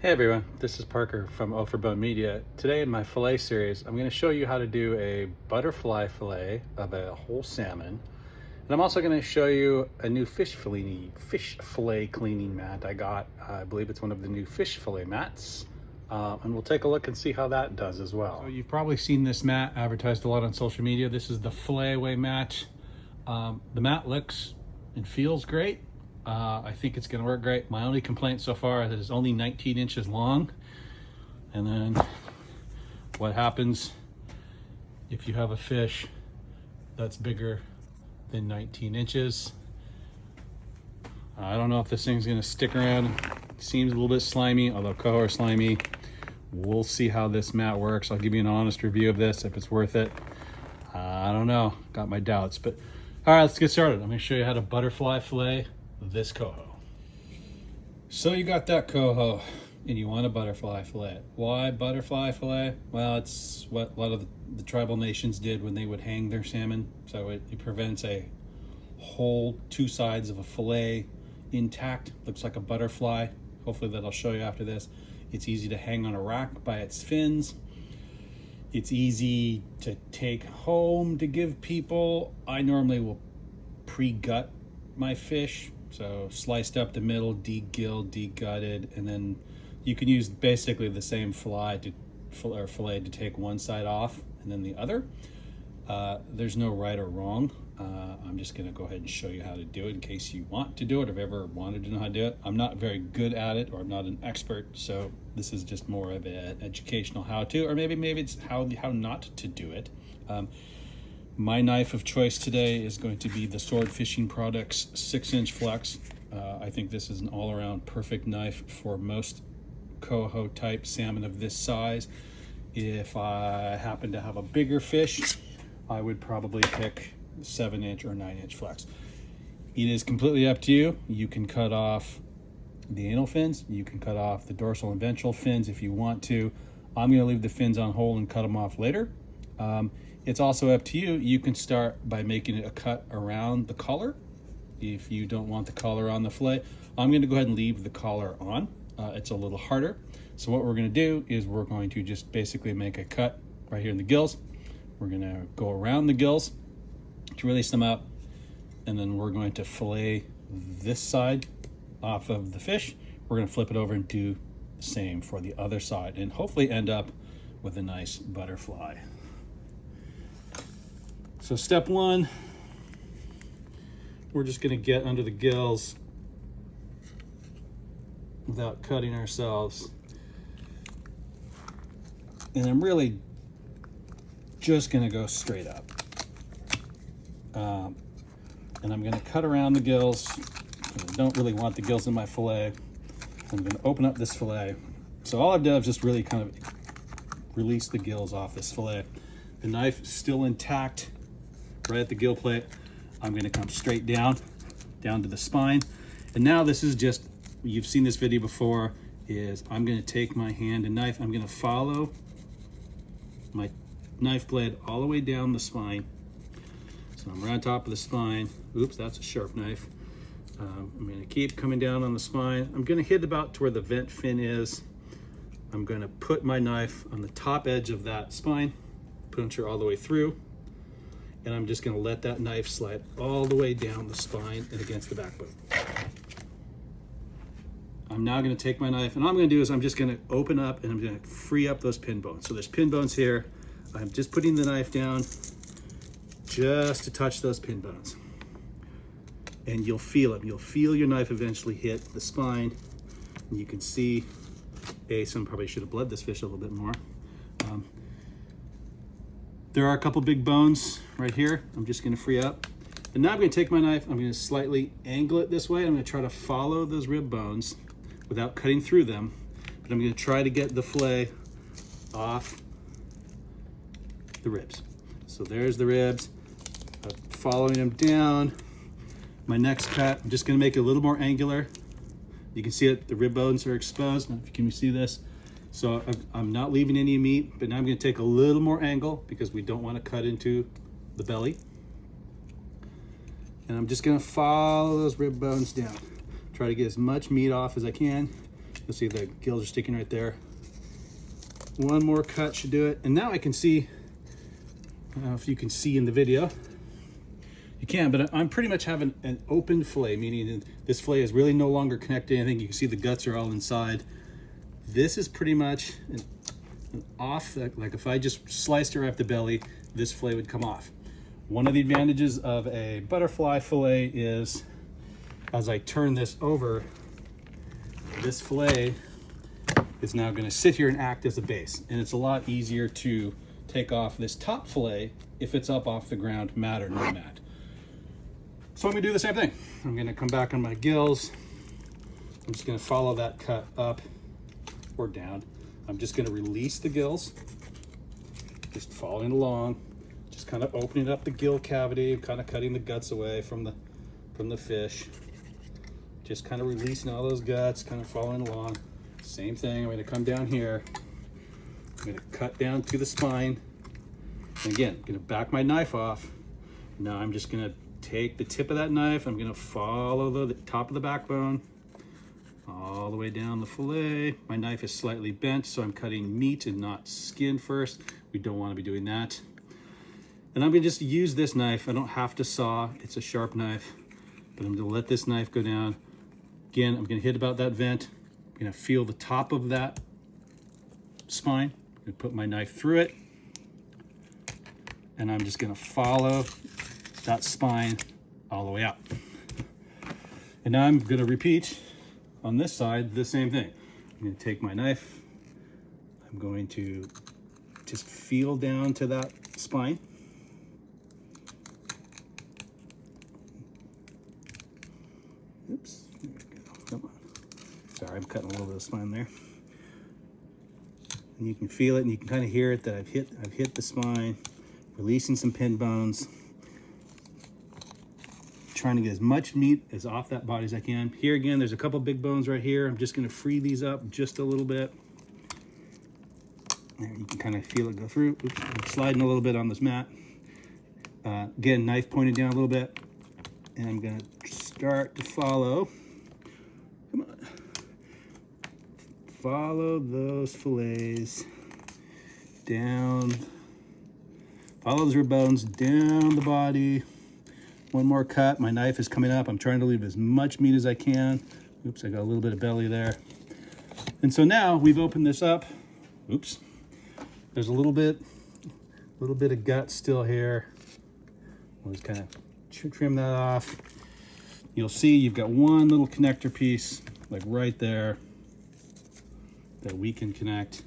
Hey everyone, this is Parker from Opher Bone Media. Today in my fillet series, I'm going to show you how to do a butterfly fillet of a whole salmon. And I'm also going to show you a new fish fillet cleaning mat I got. I believe it's one of the new fish fillet mats. And we'll take a look and see how that does as well. So you've probably seen this mat advertised a lot on social media. This is the fillet away mat. The mat looks and feels great. I think it's gonna work great. My only complaint so far is that it's only 19 inches long. And then what happens if you have a fish that's bigger than 19 inches? I don't know if this thing's gonna stick around. It seems a little bit slimy, although coho are slimy. We'll see how this mat works. I'll give you an honest review of this, if it's worth it. I don't know, got my doubts, but all right, let's get started. I'm gonna show you how to butterfly fillet this coho. So you got that coho and you want a butterfly fillet. Why butterfly fillet? Well, it's what a lot of the tribal nations did when they would hang their salmon. So it prevents a whole two sides of a fillet intact. Looks like a butterfly. Hopefully that I'll show you after this. It's easy to hang on a rack by its fins. It's easy to take home to give people. I normally will pre-gut my fish. So sliced up the middle, de-gilled, de-gutted, and then you can use basically the same fillet to take one side off and then the other. There's no right or wrong. I'm just gonna go ahead and show you how to do it in case you want to do it or have ever wanted to know how to do it. I'm not very good at it, or I'm not an expert, so this is just more of an educational how-to, or maybe it's how not to do it. My knife of choice today is going to be the Sword Fishing Products 6-inch flex. I think this is an all-around perfect knife for most coho type salmon of this size. If I happen to have a bigger fish, I would probably pick 7-inch or 9-inch flex. It is completely up to you. You can cut off the anal fins. You can cut off the dorsal and ventral fins if you want to. I'm going to leave the fins on whole and cut them off later. It's also up to you. You can start by making it a cut around the collar if you don't want the collar on the fillet. I'm going to go ahead and leave the collar on. It's a little harder. So what we're going to do is we're going to just basically make a cut right here in the gills. We're going to go around the gills to release them out, and then we're going to fillet this side off of the fish. We're going to flip it over and do the same for the other side and hopefully end up with a nice butterfly. So step one, we're just gonna get under the gills without cutting ourselves. And I'm really just gonna go straight up. And I'm gonna cut around the gills. I don't really want the gills in my fillet. I'm gonna open up this fillet. So all I've done is just really kind of release the gills off this fillet. The knife is still intact. Right at the gill plate. I'm going to come straight down to the spine. And now this is just, you've seen this video before, is I'm going to take my hand and knife, I'm going to follow my knife blade all the way down the spine. So I'm right on top of the spine. Oops, that's a sharp knife. I'm going to keep coming down on the spine. I'm going to hit about to where the vent fin is. I'm going to put my knife on the top edge of that spine, puncture all the way through. And I'm just going to let that knife slide all the way down the spine and against the backbone. I'm now going to take my knife, and all I'm going to do is I'm just going to open up and I'm going to free up those pin bones. So there's pin bones here. I'm just putting the knife down just to touch those pin bones. And you'll feel it. You'll feel your knife eventually hit the spine. And you can see, some probably should have bled this fish a little bit more. There are a couple big bones right here. I'm just gonna free up. And now I'm gonna take my knife, I'm gonna slightly angle it this way. I'm gonna try to follow those rib bones without cutting through them. But I'm gonna try to get the fillet off the ribs. So there's the ribs. I'm following them down. My next cut, I'm just gonna make it a little more angular. You can see it, the rib bones are exposed. Can you see this? So I'm not leaving any meat, but now I'm going to take a little more angle because we don't want to cut into the belly. And I'm just going to follow those rib bones down. Try to get as much meat off as I can. You'll see the gills are sticking right there. One more cut should do it. And now I can see, I don't know if you can see in the video. You can, but I'm pretty much having an open fillet, meaning this fillet is really no longer connected to anything. You can see the guts are all inside. This is pretty much an off, like if I just sliced her off the belly, this fillet would come off. One of the advantages of a butterfly fillet is, as I turn this over, this fillet is now going to sit here and act as a base. And it's a lot easier to take off this top fillet if it's up off the ground, mat or no mat. So I'm going to do the same thing. I'm going to come back on my gills. I'm just going to follow that cut up or down. I'm just going to release the gills, just following along, just kind of opening up the gill cavity, kind of cutting the guts away from the fish. Just kind of releasing all those guts, kind of following along. Same thing, I'm going to come down here. I'm going to cut down to the spine. And again, I'm going to back my knife off. Now I'm just going to take the tip of that knife. I'm going to follow the top of the backbone all the way down the fillet. My knife is slightly bent, so I'm cutting meat and not skin first. We don't want to be doing that. And I'm going to just use this knife. I don't have to saw. It's a sharp knife, but I'm going to let this knife go down. Again, I'm going to hit about that vent. I'm going to feel the top of that spine. I'm going to put my knife through it, and I'm just going to follow that spine all the way up. And now I'm going to repeat on this side the same thing. I'm going to take my knife. I'm going to just feel down to that spine. Oops, there we go. Come on. Sorry, I'm cutting a little bit of spine there. And you can feel it, and you can kind of hear it that I've hit the spine, releasing some pin bones, trying to get as much meat as off that body as I can. Here again, there's a couple big bones right here. I'm just going to free these up just a little bit. There, you can kind of feel it go through. Oops, I'm sliding a little bit on this mat. Again, knife pointed down a little bit, and I'm going to start to follow. Come on. Follow those fillets down. Follow those rib bones down the body. One more cut. My knife is coming up. I'm trying to leave as much meat as I can. Oops, I got a little bit of belly there. And so now we've opened this up. Oops. There's a little bit of gut still here. We'll just kind of trim that off. You'll see you've got one little connector piece, like right there, that we can connect.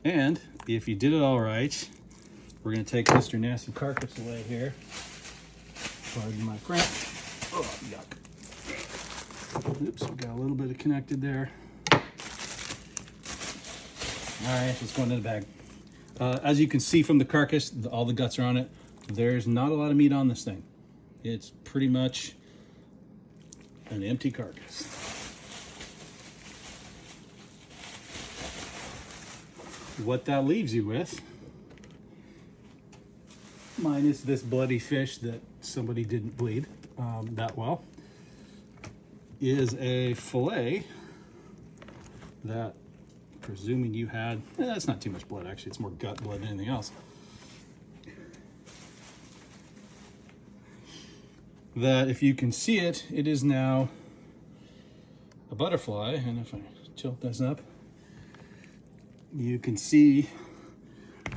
And if you did it all right, we're going to take Mr. Nasty Carcass away here. Pardon my French. Oh, yuck. Oops, we got a little bit of connected there. All right, let's go into the bag. As you can see from the carcass, all the guts are on it. There's not a lot of meat on this thing. It's pretty much an empty carcass. What that leaves you with, minus this bloody fish that somebody didn't bleed that well, is a fillet that, presuming you had, that's not too much blood actually, it's more gut blood than anything else. That if you can see it, it is now a butterfly, and if I tilt this up, you can see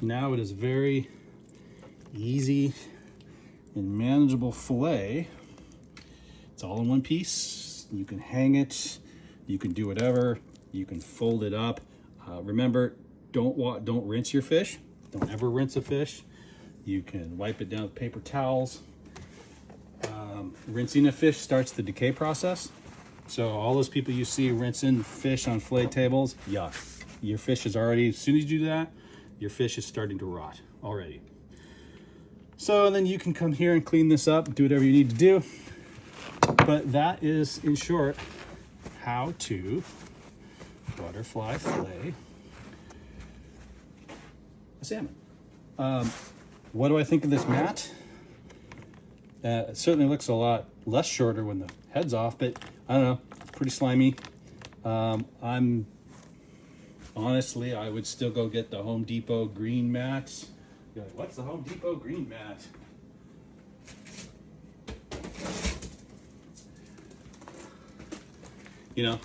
now it is very easy and manageable fillet. It's all in one piece. You can hang it, you can do whatever, you can fold it up. Remember, don't rinse your fish. Don't ever rinse a fish. You can wipe it down with paper towels. Rinsing a fish starts the decay process. So all those people you see rinsing fish on fillet tables, yuck. Your fish is already, as soon as you do that, your fish is starting to rot already. So then you can come here and clean this up, do whatever you need to do. But that is, in short, how to butterfly fillet a salmon. What do I think of this mat? It certainly looks a lot less shorter when the head's off, but I don't know, it's pretty slimy. Honestly, I would still go get the Home Depot green mat. You're like, what's the Home Depot green mat? You know,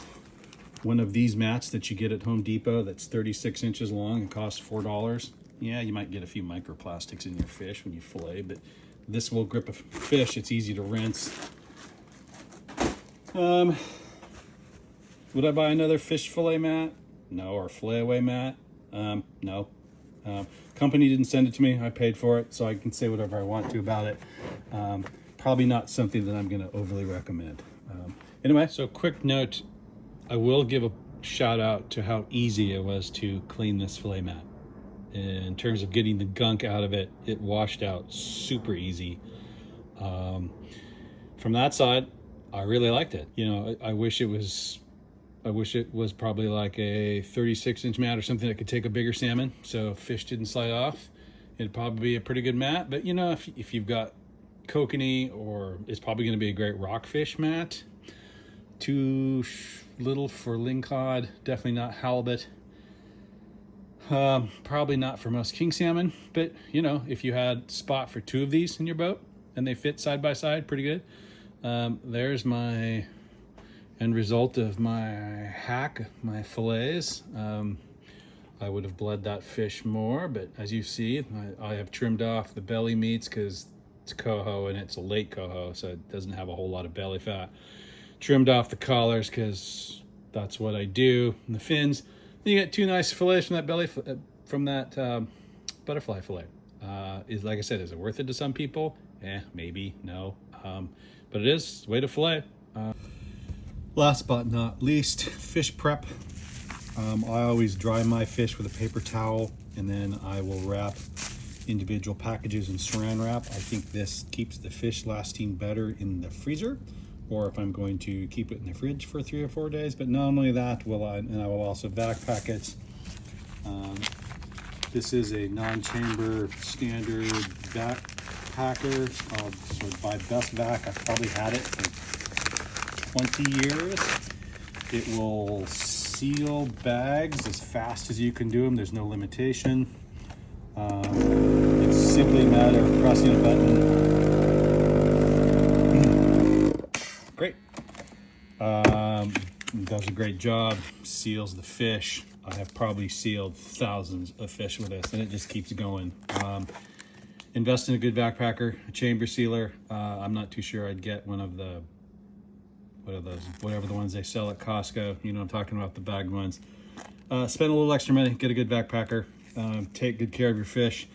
one of these mats that you get at Home Depot that's 36 inches long and costs $4. Yeah, you might get a few microplastics in your fish when you fillet, but this will grip a fish. It's easy to rinse. Would I buy another fish fillet mat? No. Or fillet away mat? No. Company didn't send it to me. I paid for it, so I can say whatever I want to about it. Probably not something that I'm going to overly recommend. Anyway, so quick note, I will give a shout out to how easy it was to clean this fillet mat. In terms of getting the gunk out of it, it washed out super easy. From that side, I really liked it. You know, I wish it was probably like a 36-inch mat or something that could take a bigger salmon, so fish didn't slide off. It'd probably be a pretty good mat. But you know, if you've got kokanee, or it's probably going to be a great rockfish mat. Too little for lingcod, definitely not halibut. Probably not for most king salmon, but you know, if you had spot for 2 of these in your boat and they fit side by side, pretty good. There's my end result of my hack, my fillets. I would have bled that fish more, but as you see, I have trimmed off the belly meats because it's coho and it's a late coho, so it doesn't have a whole lot of belly fat. Trimmed off the collars because that's what I do. And the fins, then you get 2 nice fillets from that butterfly fillet. Is, like I said, is it worth it to some people? Maybe, no. But it is way to fillet. Last but not least, fish prep. I always dry my fish with a paper towel, and then I will wrap individual packages in saran wrap. I think this keeps the fish lasting better in the freezer, or if I'm going to keep it in the fridge for 3 or 4 days. But not only that, I will also vac pack it. This is a non-chamber standard vac packer. So by Best Vac. I've probably had it for 20 years. It will seal bags as fast as you can do them. There's no limitation. It's simply a matter of pressing a button. Great. Does a great job, seals the fish. I have probably sealed thousands of fish with this, and it just keeps going. Invest in a good backpacker, a chamber sealer. I'm not too sure I'd get one of the, whatever the ones they sell at Costco. You know, I'm talking about the bagged ones. Spend a little extra money, get a good backpacker. Take good care of your fish.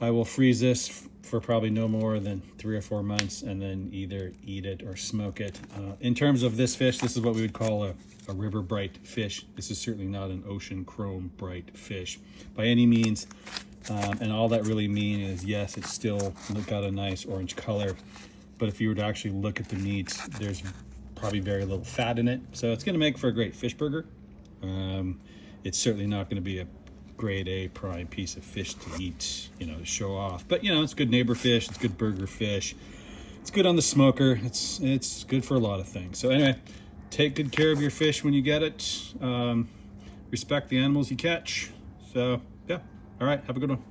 I will freeze this for probably no more than 3 or 4 months, and then either eat it or smoke it. In terms of this fish, this is what we would call a river bright fish. This is certainly not an ocean chrome bright fish by any means. And all that really means is, yes, it's still got a nice orange color, but if you were to actually look at the meats, there's probably very little fat in it. So it's going to make for a great fish burger. It's certainly not going to be a grade A prime piece of fish to eat, you know, to show off. But, you know, it's good neighbor fish. It's good burger fish. It's good on the smoker. It's good for a lot of things. So anyway, take good care of your fish when you get it. Respect the animals you catch. So, yeah. All right. Have a good one.